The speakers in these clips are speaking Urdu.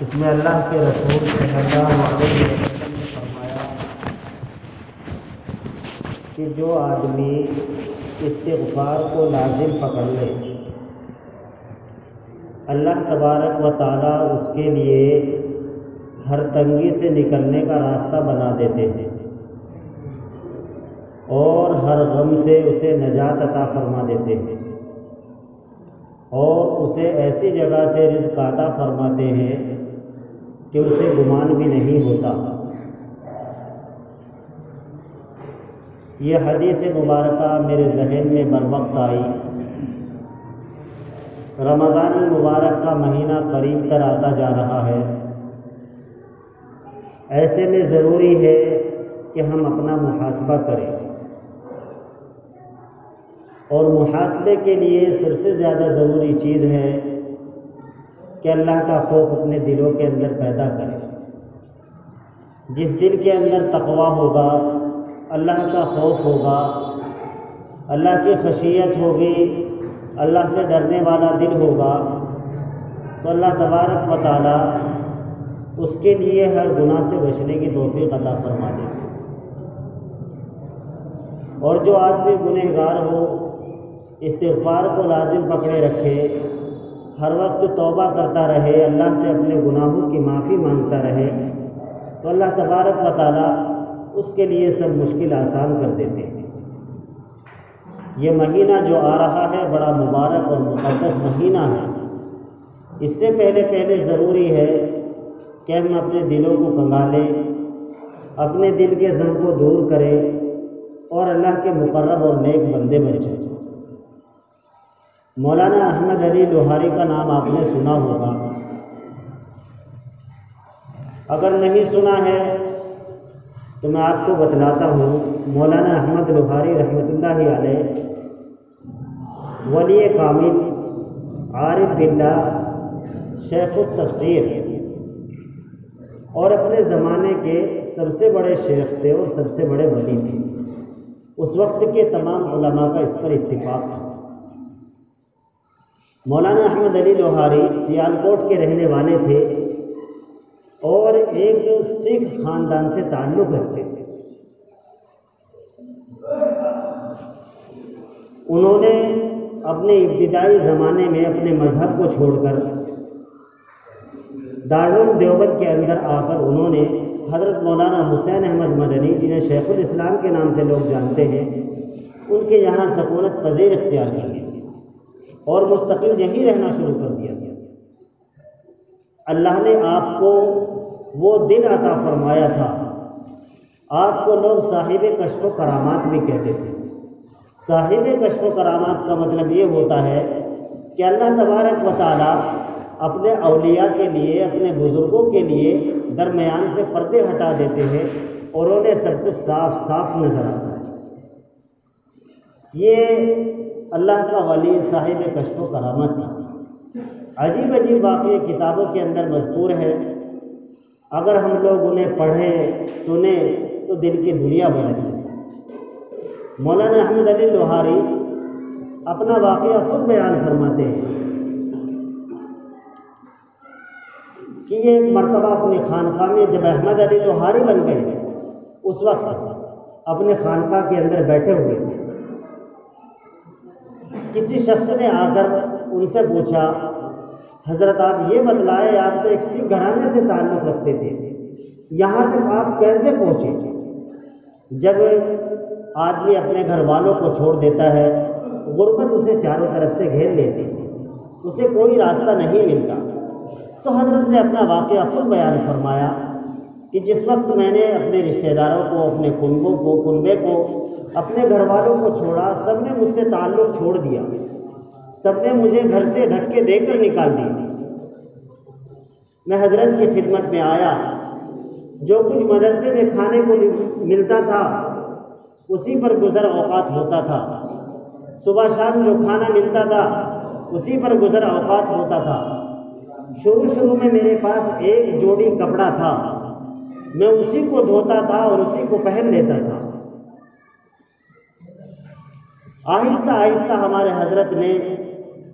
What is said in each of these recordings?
اس میں اللہ کے رسول صلی اللہ علیہ وسلم نے فرمایا کہ جو آدمی استغفار کو لازم پکڑ لے اللہ تبارک و تعالیٰ اس کے لیے ہر تنگی سے نکلنے کا راستہ بنا دیتے ہیں اور ہر غم سے اسے نجات عطا فرما دیتے ہیں اور اسے ایسی جگہ سے رزق عطا فرماتے ہیں کہ اسے گمان بھی نہیں ہوتا۔ یہ حدیث مبارکہ میرے ذہن میں بر وقت آئی۔ رمضان المبارک کا مہینہ قریب تر آتا جا رہا ہے، ایسے میں ضروری ہے کہ ہم اپنا محاسبہ کریں، اور محاسبے کے لیے سب سے زیادہ ضروری چیز ہے کہ اللہ کا خوف اپنے دلوں کے اندر پیدا کریں۔ جس دل کے اندر تقویٰ ہوگا، اللہ کا خوف ہوگا، اللہ کی خشیت ہوگی، اللہ سے ڈرنے والا دل ہوگا، تو اللہ تبارک و تعالیٰ اس کے لیے ہر گناہ سے بچنے کی توفیق عطا فرما دے گا۔ اور جو آدمی گنہگار ہو استغفار کو لازم پکڑے رکھے، ہر وقت توبہ کرتا رہے، اللہ سے اپنے گناہوں کی معافی مانگتا رہے، تو اللہ تبارک و تعالیٰ اس کے لیے سب مشکل آسان کر دیتے ہیں۔ یہ مہینہ جو آ رہا ہے بڑا مبارک اور مقدس مہینہ ہے۔ اس سے پہلے ضروری ہے کہ ہم اپنے دلوں کو کنگالیں، اپنے دل کے غم کو دور کریں اور اللہ کے مقرب اور نیک بندے بن جائیں۔ مولانا احمد علی لوہاری کا نام آپ نے سنا ہوگا، اگر نہیں سنا ہے تو میں آپ کو بتلاتا ہوں۔ مولانا احمد لوہاری رحمۃ اللہ علیہ ولی کامل، عارف باللہ، شیخ التفسیر اور اپنے زمانے کے سب سے بڑے شیخ تھے اور سب سے بڑے ولی تھے۔ اس وقت کے تمام علماء کا اس پر اتفاق تھا۔ مولانا احمد علی لوہاری سیالکوٹ کے رہنے والے تھے اور ایک سکھ خاندان سے تعلق رکھتے تھے۔ انہوں نے اپنے ابتدائی زمانے میں اپنے مذہب کو چھوڑ کر دارالعلوم دیوبند کے اندر آ کر انہوں نے حضرت مولانا حسین احمد مدنی، جنہیں شیخ الاسلام کے نام سے لوگ جانتے ہیں، ان کے یہاں سکونت پذیر اختیار کی اور مستقل یہی رہنا شروع کر دیا۔ اللہ نے آپ کو وہ دل عطا فرمایا تھا۔ آپ کو لوگ صاحب کشف و کرامات بھی کہتے تھے۔ صاحب کشف و کرامات کا مطلب یہ ہوتا ہے کہ اللہ تبارک و تعالیٰ اپنے اولیاء کے لیے، اپنے بزرگوں کے لیے درمیان سے پردے ہٹا دیتے ہیں اور انہیں سب کچھ صاف صاف نظر آتا ہے۔ یہ اللہ کا ولی صاحب کشف و کرامت تھا۔ عجیب عجیب واقعے کتابوں کے اندر مذکور ہے، اگر ہم لوگ انہیں پڑھیں سنیں تو دل کی دنیا بدل جائے۔ مولانا احمد علی لوہاری اپنا واقعہ خود بیان فرماتے ہیں کہ یہ ایک مرتبہ اپنی خانقاہ میں جب احمد علی لوہاری بن گئے، اس وقت اپنے خانقاہ کے اندر بیٹھے ہوئے تھے۔ کسی شخص نے آ کر ان سے پوچھا، حضرت آپ یہ بتلائے، آپ تو ایک سکھ گھرانے سے تعلق رکھتے تھے، یہاں تک آپ کیسے پہنچے؟ جب آدمی اپنے گھر والوں کو چھوڑ دیتا ہے، غربت اسے چاروں طرف سے گھیر لیتی ہے، اسے کوئی راستہ نہیں ملتا، تو حضرت نے اپنا واقعہ خود بیان فرمایا کہ جس وقت میں نے اپنے رشتہ داروں کو، اپنے کنبے کو، اپنے گھر والوں کو چھوڑا، سب نے مجھ سے تعلق چھوڑ دیا، سب نے مجھے گھر سے دھکے دے کر نکال دی۔ میں حضرت کی خدمت میں آیا، جو کچھ مدرسے میں کھانے کو ملتا تھا اسی پر گزر اوقات ہوتا تھا، صبح شام جو کھانا ملتا تھا اسی پر گزر اوقات ہوتا تھا۔ شروع میں میرے پاس ایک جوڑی کپڑا تھا، میں اسی کو دھوتا تھا اور اسی کو پہن لیتا تھا۔ آہستہ آہستہ ہمارے حضرت نے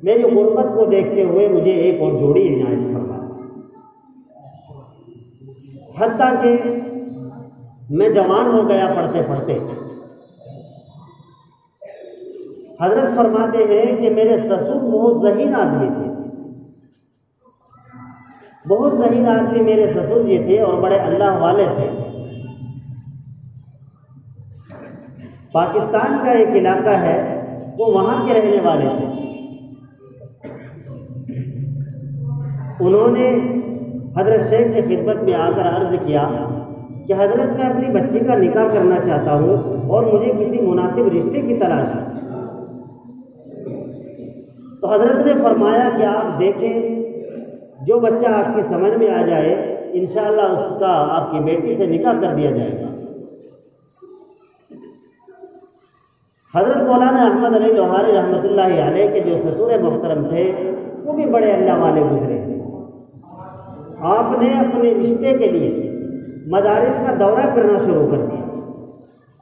میری غربت کو دیکھتے ہوئے مجھے ایک اور جوڑی عنایت فرما۔ حتیٰ کہ میں جوان ہو گیا پڑھتے پڑھتے۔ حضرت فرماتے ہیں کہ میرے سسر بہت ذہین آدمی تھے، بہت ذہین آدمی میرے سسر جی تھے اور بڑے اللہ والے تھے۔ پاکستان کا ایک علاقہ ہے، وہ وہاں کے رہنے والے تھے۔ انہوں نے حضرت شیخ کی خدمت میں آ کر عرض کیا کہ حضرت میں اپنی بچی کا نکاح کرنا چاہتا ہوں اور مجھے کسی مناسب رشتے کی تلاش ہے۔ تو حضرت نے فرمایا کہ آپ دیکھیں، جو بچہ آپ کی سمجھ میں آ جائے انشاءاللہ اس کا آپ کی بیٹی سے نکاح کر دیا جائے گا۔ حضرت مولانا احمد علی لوہاری رحمۃ اللہ علیہ کے جو سسر محترم تھے وہ بھی بڑے اللہ والے گزرے ہیں۔ آپ نے اپنے رشتے کے لیے مدارس کا دورہ کرنا شروع کر دیا۔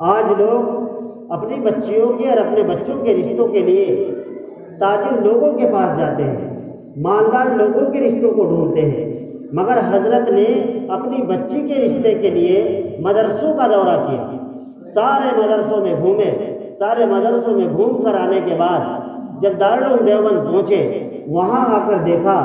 آج لوگ اپنی بچیوں کے اور اپنے بچوں کے رشتوں کے لیے تاجر لوگوں کے پاس جاتے ہیں، مالدار لوگوں کے رشتوں کو ڈھونڈتے ہیں، مگر حضرت نے اپنی بچی کے رشتے کے لیے مدرسوں کا دورہ کیا، سارے مدرسوں میں گھومے، سارے مدرسوں میں گھوم کر آنے کے بعد جب دارالعلوم دیوبند پہنچے، وہاں آ کر دیکھا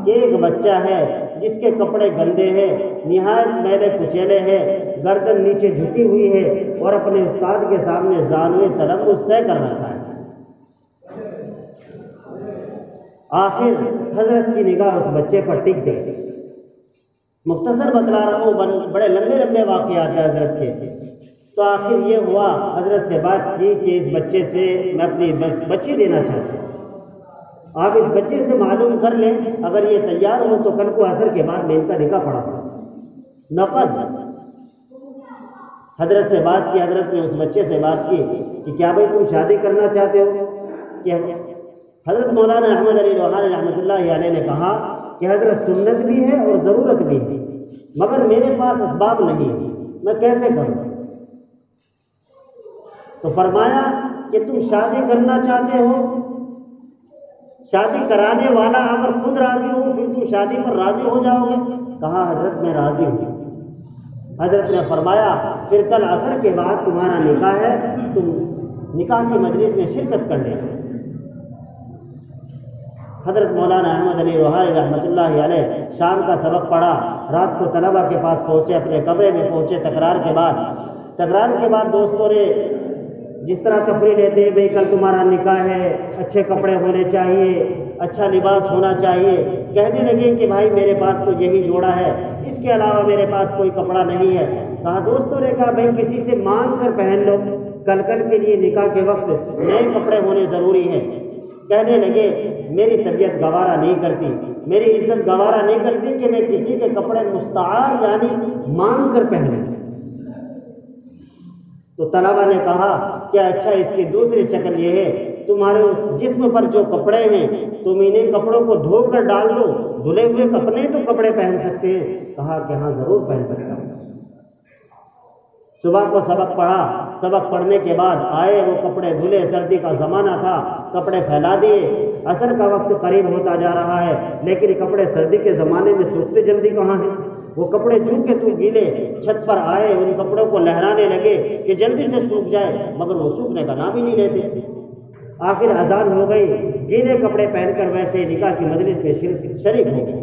کہ ایک بچہ ہے جس کے کپڑے گندے ہیں، نہایت میلے کچیلے ہیں، گردن نیچے جھکی ہوئی ہے اور اپنے استاد کے سامنے زانوئے تلمس طے کر رکھا ہے۔ آخر حضرت کی نگاہ اس بچے پر ٹک گئی۔ مختصر بتلا رہا ہوں، بڑے لمبے لمبے واقعات ہیں حضرت کے۔ تو آخر یہ ہوا، حضرت سے بات کی کہ اس بچے سے میں اپنی بچی دینا چاہتا ہوں، آپ اس بچے سے معلوم کر لیں، اگر یہ تیار ہو تو کل کو عصر کے بعد میں ان کا نکاح پڑھا نقد۔ حضرت سے بات کی، حضرت نے اس بچے سے بات کی کہ کیا بھائی تم شادی کرنا چاہتے ہو؟ کہ حضرت مولانا احمد علی لوہاری رحمۃ اللہ علیہ نے کہا کہ حضرت سنت بھی ہے اور ضرورت بھی ہے، مگر میرے پاس اسباب نہیں ہے، میں کیسے کروں؟ تو فرمایا کہ تم شادی کرنا چاہتے ہو، شادی کرانے والا اگر خود راضی ہو پھر تم شادی پر راضی ہو جاؤ گے؟ کہا حضرت میں راضی ہوں۔ حضرت نے فرمایا پھر کل عصر کے بعد تمہارا نکاح ہے، تم نکاح کی مجلس میں شرکت کر لینا۔ حضرت مولانا احمد علی لوہاری رحمۃ اللہ علیہ شام کا سبق پڑھا، رات کو طلبہ کے پاس پہنچے، اپنے کمرے میں پہنچے تکرار کے بعد دوستوں نے جس طرح تفریح لیتے ہیں، بھئی کل تمہارا نکاح ہے، اچھے کپڑے ہونے چاہیے، اچھا لباس ہونا چاہیے، کہنے لگے کہ بھائی میرے پاس تو یہی جوڑا ہے، اس کے علاوہ میرے پاس کوئی کپڑا نہیں ہے۔ کہا دوستوں نے کہا بھئی کسی سے مانگ کر پہن لو، کل کے لیے نکاح کے وقت نئے کپڑے ہونے ضروری ہیں۔ کہنے لگے میری طبیعت گوارا نہیں کرتی، میری عزت گوارا نہیں کرتی کہ میں کسی کے کپڑے مستعار یعنی مانگ کر پہنوں۔ تو طلبہ نے کہا کہ اچھا اس کی دوسری شکل یہ ہے، تمہارے اس جسم پر جو کپڑے ہیں تم انہیں کپڑوں کو دھو کر ڈال دو، دھلے ہوئے کپڑے تو کپڑے پہن سکتے ہیں۔ کہا کہ ہاں ضرور پہن سکتا ہوں۔ صبح کو سبق پڑھا، سبق پڑھنے کے بعد آئے، وہ کپڑے دھلے، سردی کا زمانہ تھا، کپڑے پھیلا دیے، عصر کا وقت قریب ہوتا جا رہا ہے، لیکن کپڑے سردی کے زمانے میں سوکھتے جلدی کہاں ہیں؟ وہ کپڑے چونکہ تو گیلے، چھت پر آئے، ان کپڑوں کو لہرانے لگے کہ جلدی سے سوکھ جائے، مگر وہ سوکھنے کا نام ہی نہیں لیتے۔ آخر اذان ہو گئی، گیلے کپڑے پہن کر ویسے نکاح کی مجلس میں شریک ہو گئے۔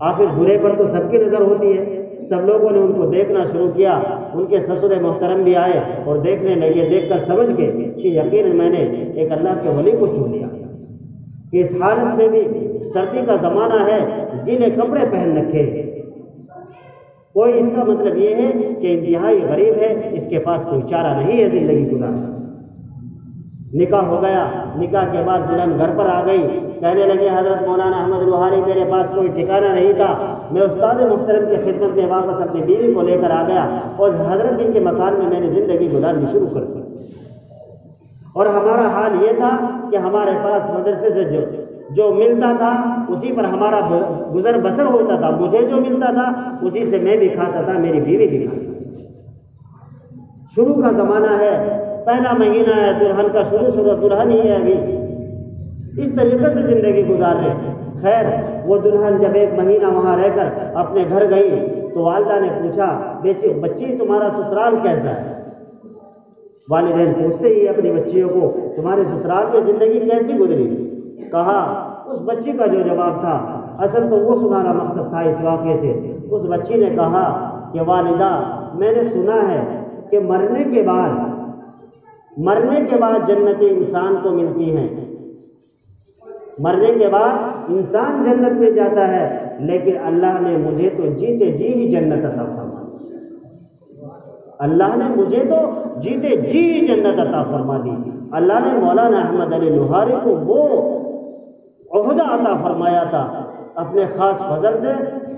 آخر دولہے پر تو سب کی نظر ہوتی ہے، سب لوگوں نے ان کو دیکھنا شروع کیا، ان کے سسر محترم بھی آئے اور دیکھنے لگے، دیکھ کر سمجھ گئے کہ یقیناً میں نے ایک اللہ کے ولی کو چن لیا کہ اس حالت میں بھی سردی کا زمانہ ہے، گیلے کپڑے پہن رکھے، کوئی اس کا مطلب یہ ہے کہ انتہائی غریب ہے، اس کے پاس کوئی چارہ نہیں ہے زندگی گزارنے۔ نکاح ہو گیا، نکاح کے بعد دلہن گھر پر آ گئی، کہنے لگے حضرت مولانا احمد لوہاری میرے پاس کوئی ٹھکانہ نہیں تھا، میں استاد محترم کی خدمت میں واپس اپنی بیوی کو لے کر آ گیا اور حضرت جی کے مکان میں میں نے زندگی گزارنی شروع کر دی۔ اور ہمارا حال یہ تھا کہ ہمارے پاس مدرسے سے جو ملتا تھا اسی پر ہمارا گزر بسر ہوتا تھا، مجھے جو ملتا تھا اسی سے میں بھی کھاتا تھا، میری بیوی بھی کھاتی تھی۔ شروع کا زمانہ ہے، پہلا مہینہ ہے، دلہن کا شروع دلہن ہی ہے ابھی، اس طریقے سے زندگی گزار رہے ہیں۔ خیر وہ دلہن جب 1 مہینہ وہاں رہ کر اپنے گھر گئی تو والدہ نے پوچھا بچی تمہارا سسرال کیسا ہے؟ والدین پوچھتے ہی اپنی بچیوں کو تمہارے سسرال میں زندگی کیسی گزری؟ کہا اس بچی کا جو جواب تھا اصل تو وہ سنانا مقصد تھا اس واقعے سے۔ اس بچی نے کہا کہ والدہ میں نے سنا ہے کہ مرنے کے بعد جنتیں انسان کو ملتی ہیں، مرنے کے بعد انسان جنت میں جاتا ہے، لیکن اللہ نے مجھے تو جیتے جی ہی جنت عطا فرما دی، اللہ نے مجھے تو جیتے جی ہی جنت عطا فرما دی۔ اللہ نے مولانا احمد علی لوہاری کو وہ عہدہ عطا فرمایا تھا اپنے خاص فضل سے۔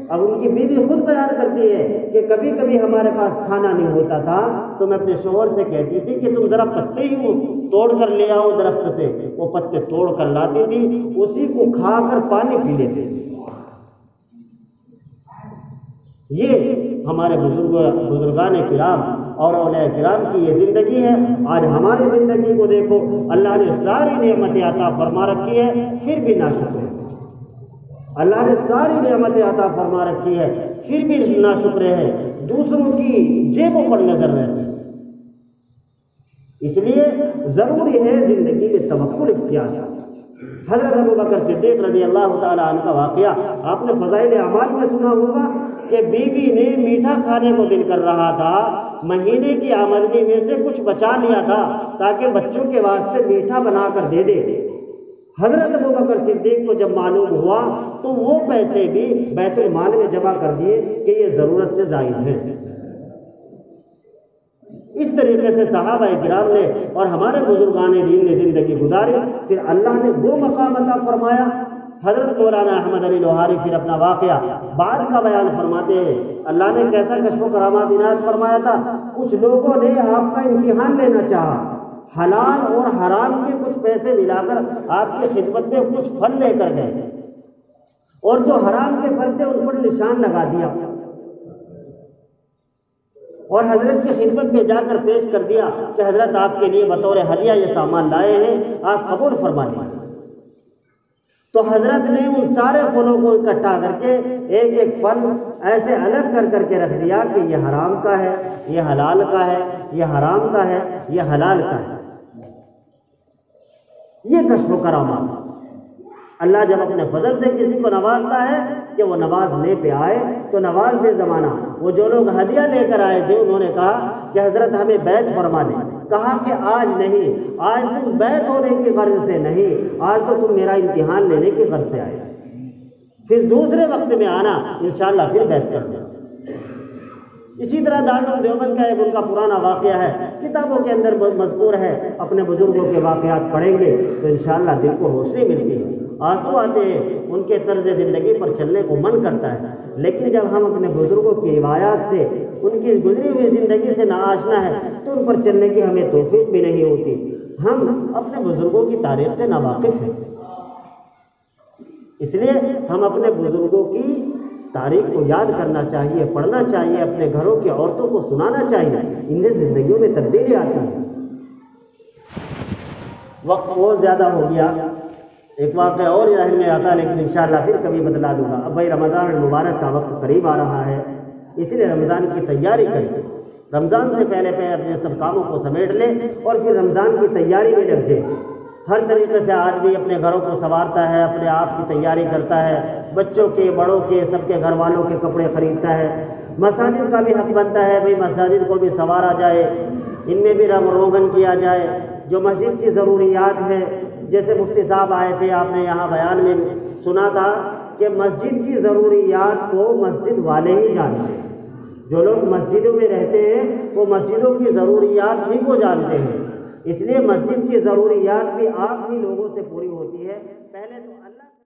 اب ان کی بیوی خود بیان کرتی ہے کہ کبھی کبھی ہمارے پاس کھانا نہیں ہوتا تھا تو میں اپنے شوہر سے کہتی تھی کہ تم ذرا پتے ہی توڑ کر لے آؤ درخت سے، وہ پتے توڑ کر لاتی تھی، اسی کو کھا کر پانی پی لیتے تھے۔ یہ ہمارے بزرگان کرام اور اولیاء کرام کی یہ زندگی ہے۔ آج ہماری زندگی کو دیکھو، اللہ نے ساری نعمتیں عطا فرما رکھی ہے، پھر بھی ناشکر ہیں۔ اللہ نے ساری نعمتیں عطا فرما رکھی ہے، پھر بھی ناشکر ہیں، دوسروں کی جیبوں پر نظر رہتی ہے۔ اس لیے ضروری ہے زندگی میں توکل اختیار کرنا۔ حضرت ابوبکر صدیق رضی اللہ تعالیٰ عنہ کا واقعہ آپ نے فضائل اعمال میں سنا ہوگا کہ بیوی نے میٹھا کھانے کو دل کر رہا تھا، مہینے کی آمدنی میں سے کچھ بچا لیا تھا تاکہ بچوں کے واسطے میٹھا بنا کر دے دے۔ حضرت ابوبکر صدیق کو جب معلوم ہوا تو وہ پیسے بھی بیت المال میں جمع کر دیے کہ یہ ضرورت سے زائد ہیں۔ اس طریقے سے صحابہ کرام نے اور ہمارے بزرگان دین نے زندگی گزاری، پھر اللہ نے وہ مقام عطا فرمایا۔ حضرت مولانا احمد علی لوہاری پھر اپنا واقعہ بعد کا بیان فرماتے ہیں، اللہ نے کیسا کشف و کرامات عنایت فرمایا تھا۔ کچھ لوگوں نے آپ کا امتحان لینا چاہا، حلال اور حرام کے کچھ پیسے ملا کر آپ کی خدمت میں کچھ پھل لے کر گئے، اور جو حرام کے پھل تھے ان پر نشان لگا دیا، اور حضرت کی خدمت میں جا کر پیش کر دیا کہ حضرت آپ کے لیے بطور ہدیہ یہ سامان لائے ہیں، آپ قبول فرما لیں۔ تو حضرت نے ان سارے پھلوں کو اکٹھا کر کے ایک ایک پھل ایسے الگ کر کے رکھ دیا کہ یہ حرام کا ہے، یہ حلال کا ہے، یہ حرام کا ہے، یہ حلال کا ہے۔ یہ کشف و کرامات اللہ جب اپنے فضل سے کسی کو نوازتا ہے کہ وہ نوازنے پہ آئے تو نواز دے زمانہ۔ وہ جو لوگ ہدیہ لے کر آئے تھے انہوں نے کہا کہ حضرت ہمیں بیعت فرما لیں، کہا کہ آج نہیں، آج تم بیعت ہونے کی غرض سے نہیں، آج تو تم میرا امتحان لینے کی غرض سے آئے، پھر دوسرے وقت میں آنا انشاءاللہ پھر بیعت کر دیں۔ اسی طرح دارالعلوم دیوبند کا ایک ان کا پرانا واقعہ ہے، کتابوں کے اندر مذکور ہے، اپنے بزرگوں کے واقعات پڑھیں گے تو انشاءاللہ دل کو روشنی ملتی ہے، آنسو آتے ہیں، ان کے طرز زندگی پر چلنے کو من کرتا ہے۔ لیکن جب ہم اپنے بزرگوں کی روایات سے، ان کی گزری ہوئی زندگی سے ناآشنا ہے تو ان پر چلنے کی ہمیں توفیق بھی نہیں ہوتی، ہم اپنے بزرگوں کی تاریخ سے ناواقف ہیں۔ اس لیے ہم اپنے بزرگوں کی تاریخ کو یاد کرنا چاہیے، پڑھنا چاہیے، اپنے گھروں کی عورتوں کو سنانا چاہیے، ان سے زندگیوں میں تبدیلی آتی ہے۔ وقت بہت زیادہ ہو گیا، ایک واقعہ اور ذہن میں آتا ہے لیکن انشاءاللہ پھر کبھی بتلا دوں گا۔ اب بھائی رمضان المبارک کا وقت قریب آ رہا ہے، اس لیے رمضان کی تیاری کریں، رمضان سے پہلے اپنے سب کاموں کو سمیٹ لیں اور پھر رمضان کی تیاری میں لگ جائیں۔ ہر طریقے سے آدمی اپنے گھروں کو سنوارتا ہے، اپنے آپ کی تیاری کرتا ہے، بچوں کے، بڑوں کے، سب کے گھر والوں کے کپڑے خریدتا ہے۔ مساجد کا بھی حق بنتا ہے بھائی مساجد کو بھی سنوارا جائے، ان میں بھی رنگ روغن کیا جائے، جو مسجد کی ضروریات ہے، جیسے مفتی صاحب آئے تھے، آپ نے یہاں بیان میں سنا تھا کہ مسجد کی ضروریات کو مسجد والے ہی جانتے ہیں، جو لوگ مسجدوں میں رہتے ہیں وہ مسجدوں کی ضروریات ہی کو جانتے ہیں، اس لیے مسجد کی ضروریات بھی آپ ہی لوگوں سے پوری